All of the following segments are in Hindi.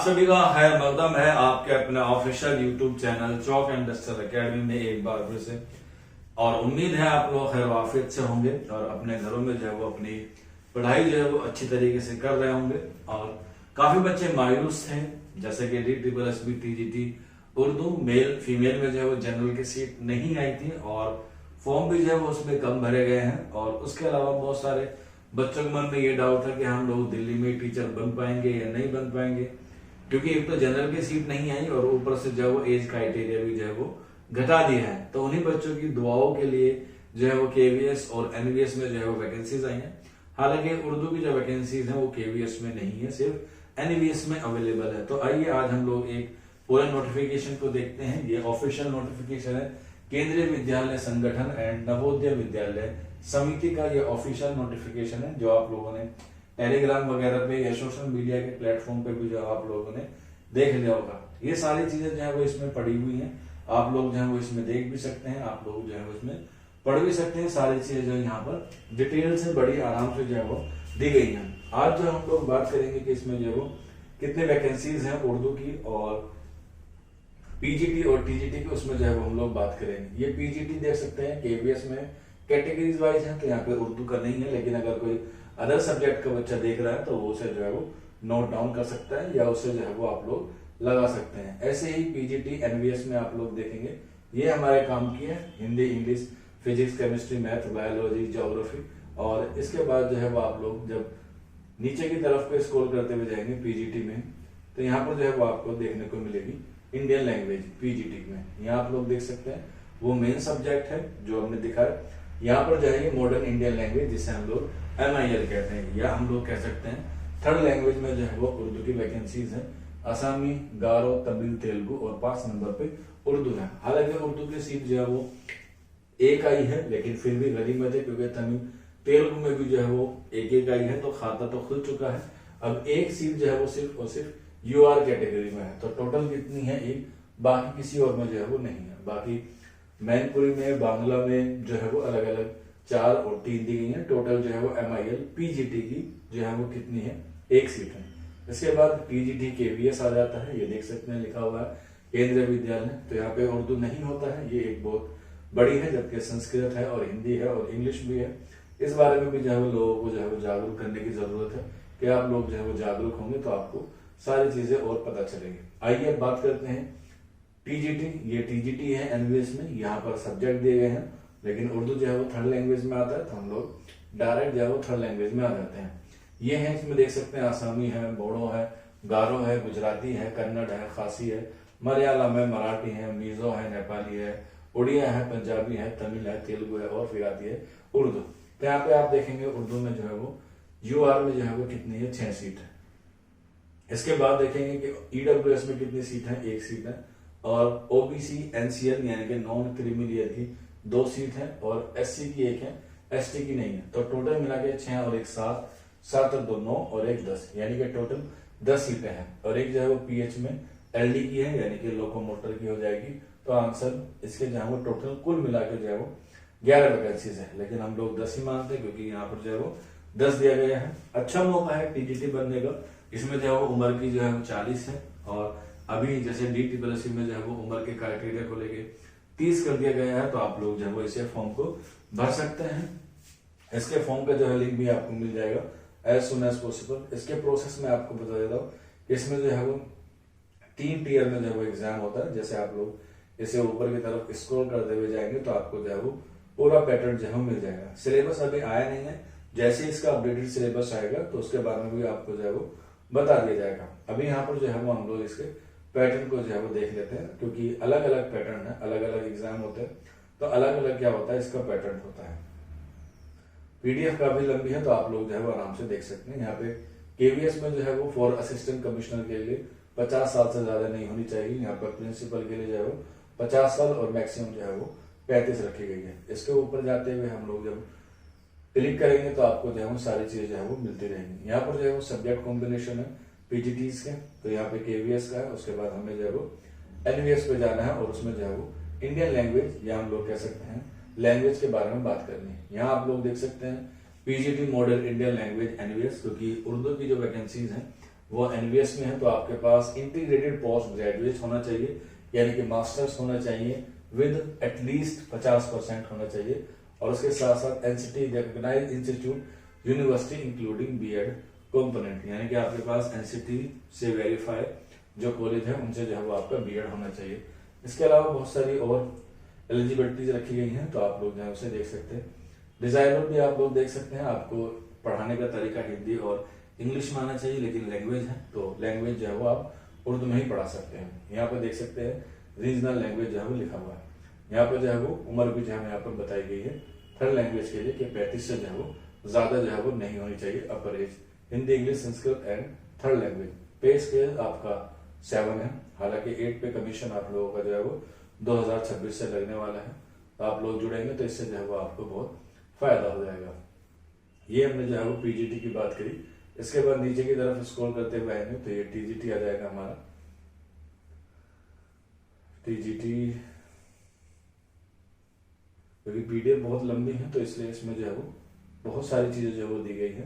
सभी का खैर मकदम है आपके अपने ऑफिशियल यूट्यूब चैनल चौक इंडस्ट्रियल एकेडमी में एक बार फिर से। और उम्मीद है आप लोग खैर वाफियत से होंगे और अपने घरों में जो है वो अपनी पढ़ाई जो है वो अच्छी तरीके से कर रहे होंगे। और काफी बच्चे मायूस थे, जैसे कि DSSB TGT Urdu male female में जो है वो जनरल की सीट नहीं आई थी और फॉर्म भी जो है वो उसमें कम भरे गए हैं। और उसके अलावा बहुत सारे बच्चों के मन में ये डाउट था कि हम लोग दिल्ली में टीचर बन पाएंगे या नहीं बन पाएंगे, क्योंकि एक तो जनरल की सीट नहीं आई और ऊपर से जो है वो एज क्राइटेरिया भी जो है वो घटा दिया है। तो उन्हीं बच्चों की दुआओं के लिए जो है वो KVS और NVS में जो है वो वैकेंसीज आई हैं। हालांकि उर्दू की जो वैकेंसीज हैं वो KVS में नहीं है, सिर्फ NVS में अवेलेबल है। तो आइए आज हम लोग एक पूरे नोटिफिकेशन को देखते हैं। ये ऑफिशियल नोटिफिकेशन है केंद्रीय विद्यालय संगठन एंड नवोदय विद्यालय समिति का। ये ऑफिशियल नोटिफिकेशन है जो आप लोगों ने टेलीग्राम वगैरह पे या सोशल मीडिया के प्लेटफॉर्म पे भी जो आप लोगों ने देख लिया होगा। ये सारी चीजें जो है वो इसमें पड़ी हुई हैं, आप लोग जो है वो इसमें देख भी सकते हैं, आप लोग जो है वो इसमें पढ़ भी सकते हैं। सारी चीजें जो यहाँ पर डिटेल से बड़ी आराम से जो है वो दी गई हैं। आज जो हम लोग बात करेंगे कि इसमें जो है वो कितने वैकेंसीज हैं उर्दू की और PGT और TGT की, उसमें जो है वो हम लोग बात करेंगे। ये PGT देख सकते हैं KVS में कैटेगरीज वाइज है, तो यहाँ पे उर्दू का नहीं है, लेकिन अगर कोई अदर सब्जेक्ट का बच्चा देख रहा है तो वो उसे जो है वो नोट डाउन कर सकता है या उसे जो है वो आप लोग लगा सकते हैं। ऐसे ही PGT NVS में आप लोग देखेंगे, ये हमारे काम की है Hindi, English, physics, chemistry, math, biology, geography. और इसके बाद जो है वो आप लोग जब नीचे की तरफ पे स्क्रॉल करते हुए जाएंगे PGT में, तो यहाँ पर जो है वो आपको देखने को मिलेगी इंडियन लैंग्वेज PGT में। यहाँ आप लोग देख सकते हैं वो मेन सब्जेक्ट है जो हमने दिखाया। यहाँ पर जो है ये मॉडर्न इंडियन लैंग्वेज जिसे हम लोग MIL कहते हैं, या हम लोग कह सकते हैं थर्ड लैंग्वेज में जो है वो उर्दू की वैकेंसीज है। आसामी, गारो, तमिल, तेलुगु और 5 नंबर पे उर्दू है। हालांकि उर्दू की सीट जो है वो एक आई है, लेकिन फिर भी गनीमत है क्योंकि तमिल तेलुगु में भी जो है वो एक आई है, तो खाता तो खुल चुका है। अब एक सीट जो है वो सिर्फ और सिर्फ UR कैटेगरी में है, तो टोटल कितनी है एक, बाकी किसी और में जो है वो नहीं है। बाकी मैनपुरी में, बांग्ला में जो है वो अलग अलग 4 और 3 दी गई है। टोटल जो है वो MIL PGT की जो है वो कितनी है, एक सीट है। इसके बाद PGT KVS आ जाता है, ये देख सकते हैं लिखा हुआ है केंद्रीय विद्यालय। तो यहाँ पे उर्दू नहीं होता है, ये एक बहुत बड़ी है, जबकि संस्कृत है और हिंदी है और इंग्लिश भी है। इस बारे में भी जो है वो लोगों को जो है वो जागरूक करने की जरूरत है कि आप लोग जो है वो जागरूक होंगे तो आपको सारी चीजें और पता चलेंगी। आइए अब बात करते हैं TGT। ये TGT है NVS में, यहाँ पर सब्जेक्ट दिए गए हैं, लेकिन उर्दू जो है वो थर्ड लैंग्वेज में आता है, तो हम लोग डायरेक्ट जो है वो थर्ड लैंग्वेज में आ जाते हैं। ये है, इसमें देख सकते हैं आसामी है, बोडो है, गारो है, गुजराती है, कन्नड़ है, खासी है, मलयालम है, मराठी है, मिजो है, नेपाली है, उड़िया है, पंजाबी है, तमिल है, तेलुगु है और फिर आती है उर्दू। तो यहाँ पे आप देखेंगे उर्दू में जो है वो UR में जो है वो कितनी है, 6 सीट है। इसके बाद देखेंगे कि EWS में कितनी सीट है, 1 सीट है। और OBC NCL यानी कि नॉन क्रीमी लेयर की 2 सीट है और SC की 1 है, ST की नहीं है। तो टोटल मिला के 6 और 1 7, 7 और 2 9 और 1 10, यानी कि टोटल 10 सीटें हैं। और एक जो है वो PH में LD की है, यानी कि लोकोमोटर की हो जाएगी। तो आंसर इसके जो है वो टोटल कुल मिला के जो है वो 11 वैकेंसीज है, लेकिन हम लोग 10 ही मानते हैं क्योंकि यहाँ पर जो है वो 10 दिया गया है। अच्छा मौका है TGT बनने का। इसमें जो है वो उम्र की जो है वो 40 है और अभी जैसे DSSB में जो है वो उम्र के क्राइटेरिया को लेके 30 कर दिया गया है। तो आप लोग जो है वो इसे फॉर्म को भर सकते हैं। इसके फॉर्म का जो है लिंक भी आपको मिल जाएगा एज सुन एज पॉसिबल। इसके प्रोसेस में आपको बता देता हूँ, इसमें जो है वो 3 टीयर में जो है वो एग्जाम होता है। जैसे आप लोग इसे ऊपर की तरफ स्क्रॉल करते हुए जाएंगे तो आपको जो है वो पूरा पैटर्न जो है मिल जाएगा। सिलेबस अभी आया नहीं है, जैसे इसका अपडेटेड सिलेबस आएगा तो उसके बारे में भी आपको जो है वो बता दिया जाएगा। अभी यहाँ पर जो है वो हम लोग इसके पैटर्न को जो है वो देख लेते हैं, क्योंकि अलग अलग पैटर्न है, अलग अलग एग्जाम होते हैं, तो अलग अलग क्या होता है इसका पैटर्न होता है। PDF काफी लंबी है तो आप लोग जो है वो आराम से देख सकते हैं। यहाँ पे KVS में जो है वो फॉर असिस्टेंट कमिश्नर के लिए 50 साल से ज्यादा नहीं होनी चाहिए। यहाँ पर प्रिंसिपल के लिए जो है वो 50 साल और मैक्सिमम जो है वो 35 रखी गई है। इसके ऊपर जाते हुए हम लोग जब क्लिक करेंगे तो आपको जो है वो सारी चीजें जो है वो मिलती रहेंगी। यहाँ पर जो है वो सब्जेक्ट कॉम्बिनेशन है PGTs के, तो यहाँ पे KVS का है। उसके बाद हमें जो है वो NVS पे जाना है और उसमें जो है वो इंडियन लैंग्वेज या हम लोग कह सकते हैं लैंग्वेज के बारे में बात करनी है। यहाँ आप लोग देख सकते हैं PGT modern Indian language NVS, क्योंकि उर्दू की जो वैकेंसीज हैं वो एनवीएस में है तो आपके पास इंटीग्रेटेड पोस्ट ग्रेजुएट होना चाहिए, यानी कि मास्टर्स होना चाहिए विद एटलीस्ट 50% होना चाहिए, और उसके साथ साथ NCT recognised institute university including BEd component, यानी कि आपके पास एनसीटी से वेरीफाई जो कॉलेज है उनसे जो है वो आपका बीएड होना चाहिए। इसके अलावा बहुत सारी और एलिजिबिलिटीज रखी गई हैं, तो आप लोग जो है उसे देख सकते हैं। डिजाइनर भी आप लोग देख सकते हैं, आपको पढ़ाने का तरीका हिंदी और इंग्लिश में आना चाहिए, लेकिन लैंग्वेज है तो लैंग्वेज जो है वो आप उर्दू में ही पढ़ा सकते हैं। यहाँ पे देख सकते हैं रीजनल लैंग्वेज जो है वो लिखा हुआ है। यहाँ पे जो है वो उम्र भी जो है यहाँ पर बताई गई है थर्ड लैंग्वेज के लिए कि 35 से जो है वो ज्यादा जो है वो नहीं होनी चाहिए अपर as. Hindi, English, Sanskrit and third language. पे स्केल आपका 7 है, हालांकि 8 पे कमीशन आप लोगों का जो है वो 2026 से लगने वाला है, तो आप लोग जुड़ेंगे तो इससे जो है वो आपको बहुत फायदा हो जाएगा। ये हमने जो है वो पीजीटी की बात करी। इसके बाद नीचे की तरफ स्क्रॉल करते हुए आएंगे तो ये टीजीटी आ जाएगा हमारा। टीजीटी क्योंकि पीडीएफ बहुत लंबी है तो इसलिए इसमें जो है वो बहुत सारी चीजें जो है वो दी गई है,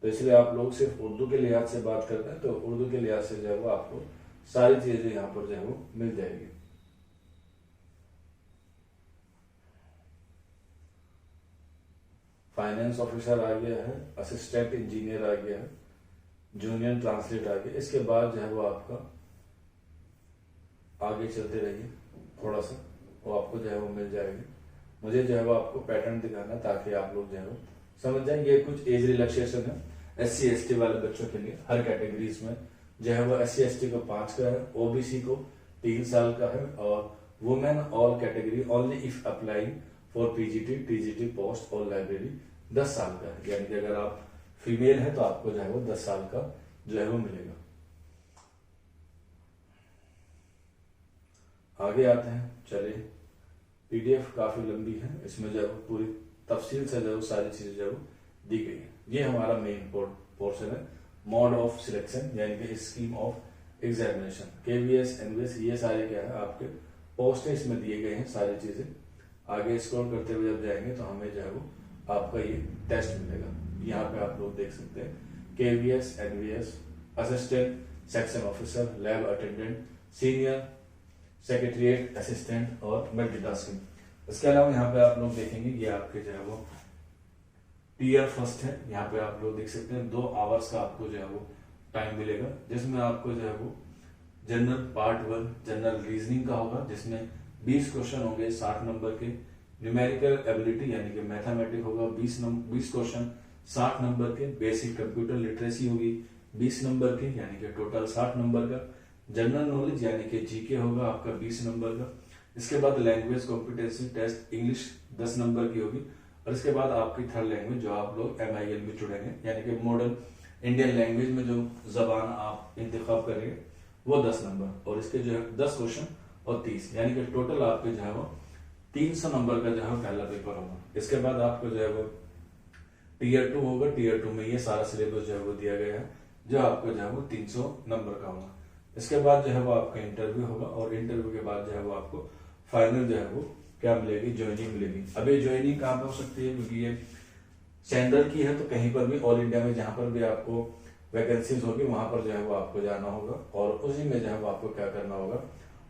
तो इसलिए आप लोग सिर्फ उर्दू के लिहाज से बात करते हैं तो उर्दू के लिहाज से जो है वो आपको सारी चीजें यहाँ पर जो है वो मिल जाएगी। फाइनेंस ऑफिसर आ गया है, असिस्टेंट इंजीनियर आ गया है, जूनियर ट्रांसलेट आ गया। इसके बाद जो है वो आपका आगे चलते रहिए थोड़ा सा, वो आपको जो है वो मिल जाएगी। मुझे जो है वो आपको पैटर्न दिखाना ताकि आप लोग जो है वो समझ जाएंगे। ये कुछ एज रिलैक्सेशन है SC ST वाले बच्चों के लिए, हर कैटेगरीज में जो है वो SC ST को 5 का है, OBC को 3 साल का है, और women all category only if applying for PGT TGT post और लाइब्रेरी 10 साल का है, यानी कि अगर आप फीमेल है तो आपको जो है वो 10 साल का जो है वो मिलेगा। आगे आते हैं, चलिए। पीडीएफ काफी लंबी है, इसमें जो है पूरी तफसील से जो सारी चीजें जो दी गई है। ये हमारा मेन पोर्शन है, मोड ऑफ सिलेक्शन यानी कि scheme of examination, KVS NVS, ये सारे क्या है आपके पोस्ट इसमें दिए गए हैं सारी चीजें। आगे स्क्रॉल करते हुए जब जाएंगे तो हमें जो है वो आपका ये टेस्ट मिलेगा। यहाँ पे आप लोग देख सकते हैं KVS NVS, assistant section officer, lab attendant, senior secretariat assistant और मल्टीटास्किंग। इसके अलावा यहाँ पे आप लोग देखेंगे ये आपके जो है वो टीयर फर्स्ट है। यहाँ पे आप लोग देख सकते हैं 2 आवर्स का आपको जो है वो टाइम मिलेगा, जिसमें आपको जो है वो जनरल पार्ट 1 जनरल रीजनिंग का होगा, जिसमें 20 क्वेश्चन होंगे 60 नंबर के। न्यूमेरिकल एबिलिटी यानी कि मैथमेटिक होगा 20 क्वेश्चन 60 नंबर के। बेसिक कंप्यूटर लिटरेसी होगी 20 नंबर की, यानी कि टोटल 60 नंबर का। जनरल नॉलेज यानी कि जीके होगा आपका 20 नंबर का। इसके बाद language competency test English 10 number की होगी, और इसके बाद आपकी थर्ड लैंग्वेज जो आप लोग MIL में चुनेंगे, यानी कि मॉडर्न इंडियन लैंग्वेज में जो जबान आप इंतखाब करेंगे वो 10 नंबर, और इसके जो है 10 क्वेश्चन और 30, यानी कि टोटल आपके जो है वो 300 नंबर का जो है पहला पेपर होगा। इसके बाद आपको जो है वो टीयर 2 होगा। टीयर 2 में ये सारा सिलेबस जो है वो दिया गया है, जो आपको जो है वो 300 नंबर का होगा। इसके बाद जो है वो आपका इंटरव्यू होगा, और इंटरव्यू के बाद जो है वो आपको फाइनल जो है वो क्या मिलेगी, ज्वाइनिंग मिलेगी। अब ये ज्वाइनिंग कहाँ पे हो सकती है, क्योंकि ये सेंट्रल की है तो कहीं पर भी ऑल इंडिया में जहां पर भी आपको वैकेंसीज होगी वहां पर जो है वो आपको जाना होगा, और उसी में जो है वो आपको क्या करना होगा,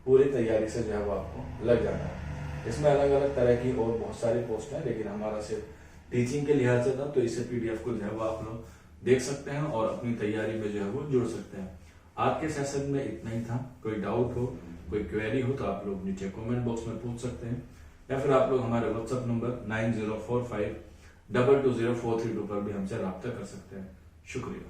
पूरी तैयारी से जो है वो आपको लग जाना है। इसमें अलग अलग तरह की और बहुत सारी पोस्ट है, लेकिन हमारा सिर्फ टीचिंग के लिहाज से था, तो इसे PDF को जो है वो आप लोग देख सकते हैं और अपनी तैयारी में जो है वो जुड़ सकते हैं। आज के सेशन में इतना ही था। कोई डाउट हो, कोई क्वेरी हो तो आप लोग नीचे कमेंट बॉक्स में पूछ सकते हैं, या फिर आप लोग हमारे WhatsApp नंबर 9045220432 पर भी हमसे राब्ता कर सकते हैं। शुक्रिया।